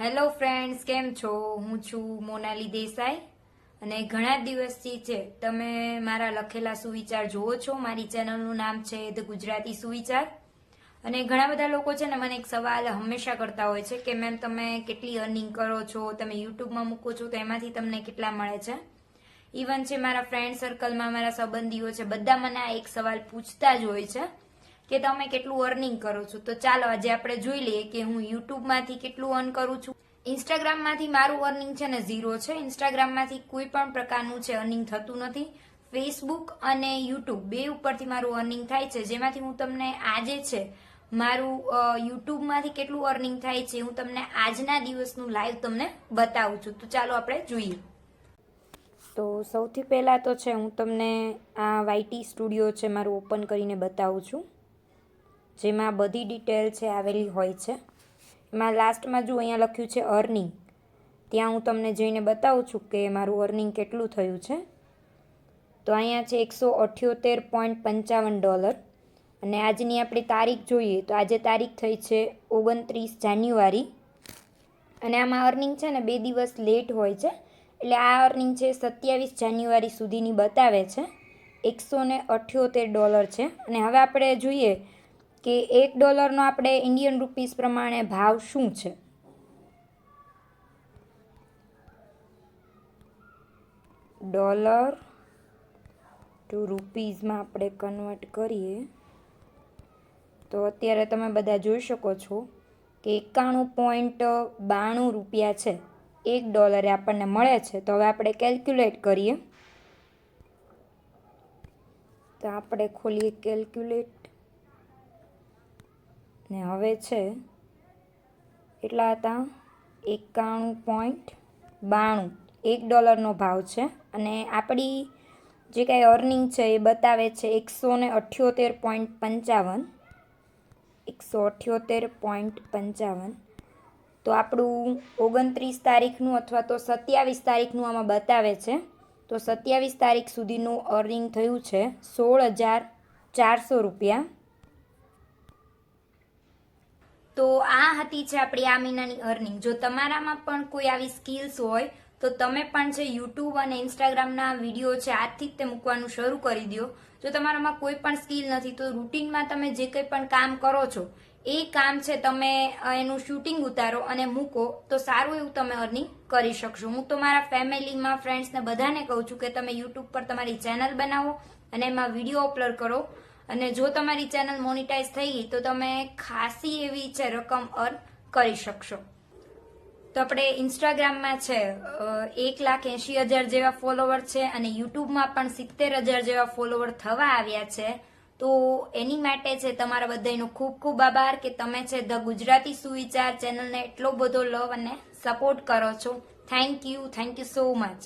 Hello friends, કેમ છો? હું છું મોનાલી દેસાઈ અને ઘણા દિવસથી છે તમે મારા લખેલા સુવિચાર જોવો છો. મારી ચેનલનું નામ છે ધ ગુજરાતી સુવિચાર. અને ઘણા બધા લોકો છે ને મને એક સવાલ હંમેશા કરતા હોય છે કે મેમ તમે કેટલી અર્નિંગ કરો છો, તમે યુટ્યુબમાં મૂકો છો તો એમાંથી તમને કેટલા મળે છે. ઇવન છે મારા ફ્રેન્ડ સર્કલમાં મારા સંબંધીઓ છે, બધા મને આ એક સવાલ પૂછતા જ હોય છે કે તમે કેટલું અર્નિંગ કરો છો. તો ચાલો આજે આપણે જોઈ લઈએ કે હું યુટ્યુબમાંથી કેટલું અર્ન કરું છું. ઇન્સ્ટાગ્રામમાંથી મારું અર્નિંગ છે ને 0 છે. ઇન્સ્ટાગ્રામમાંથી કોઈ પણ પ્રકારનું છે અર્નિંગ થતું નથી. ફેસબુક અને યુટ્યુબ બે ઉપરથી મારું અર્નિંગ થાય છે, જેમાંથી હું તમને આજે છે મારું યુટ્યુબમાંથી કેટલું અર્નિંગ થાય છે હું તમને આજના દિવસનું લાઈવ તમને બતાવું છું. તો ચાલો આપણે જોઈએ. તો સૌથી પહેલાં તો છે હું તમને આ વાયટી સ્ટુડિયો છે મારું ઓપન કરીને બતાવું છું, જેમાં બધી ડિટેલ છે આવેલી હોય છે. એમાં લાસ્ટમાં જો અહીંયા લખ્યું છે અર્નિંગ, ત્યાં હું તમને જઈને બતાવું છું કે મારું અર્નિંગ કેટલું થયું છે. તો અહીંયા છે $178.55 અને આજની આપણી તારીખ જોઈએ તો આજે તારીખ થઈ છે 29 જાન્યુઆરી અને આમાં અર્નિંગ છે ને 2 દિવસ લેટ હોય છે. એટલે આ અર્નિંગ છે 27 જાન્યુઆરી સુધીની બતાવે છે. $178 છે. અને હવે આપણે જોઈએ કે $1નો આપણે ઇન્ડિયન રૂપીસ પ્રમાણે ભાવ શું છે. ડોલર ટુ રૂપીઝમાં આપણે કન્વર્ટ કરીએ તો અત્યારે તમે બધા જોઈ શકો છો કે 91.92 રૂપિયા છે $1 આપણને મળે છે. તો હવે આપણે કેલ્ક્યુલેટ કરીએ. તો આપણે ખોલીએ કેલ્ક્યુલેટ ને હવે છે એટલા હતા 91.92 $1નો ભાવ છે. અને આપણી જે કાંઈ અર્નિંગ છે એ બતાવે છે 178.55. તો આપણું 29 તારીખનું અથવા તો 27 તારીખનું આમાં બતાવે છે. તો 27 તારીખ સુધીનું અર્નિંગ થયું છે 16,400 રૂપિયા. તો આ હતી છે આપણી આ મહિનાની અર્નિંગ. જો તમારામાં પણ કોઈ આવી સ્કિલ્સ હોય તો તમે પણ છે યુટ્યુબ અને ઇન્સ્ટાગ્રામના વિડીયો છે આજથી જ તે મૂકવાનું શરૂ કરી દો. જો તમારામાં કોઈ પણ સ્કિલ નથી તો રૂટીનમાં તમે જે કંઈ પણ કામ કરો છો એ કામ છે તમે એનું શૂટિંગ ઉતારો અને મૂકો તો સારું એવું તમે અર્નિંગ કરી શકશો. હું તો મારા ફેમિલીમાં ફ્રેન્ડ્સને બધાને કહું છું કે તમે યુટ્યુબ પર તમારી ચેનલ બનાવો અને એમાં વિડીયો અપલોડ કરો. અને જો તમારી ચેનલ મોનિટાઈઝ થઈ ગઈ તો તમે ખાસી એવી છે રકમ અર્ન કરી શકશો. તો આપણે ઇન્સ્ટાગ્રામમાં છે 1,80,000 જેવા ફોલોવર છે અને યુટ્યુબમાં પણ 70,000 જેવા ફોલોવર થવા આવ્યા છે. તો એની માટે છે તમારા બધાનો ખૂબ ખૂબ આભાર કે તમે છે ધ ગુજરાતી સુવિચાર ચેનલને એટલો બધો લવ અને સપોર્ટ કરો છો. Thank you so much.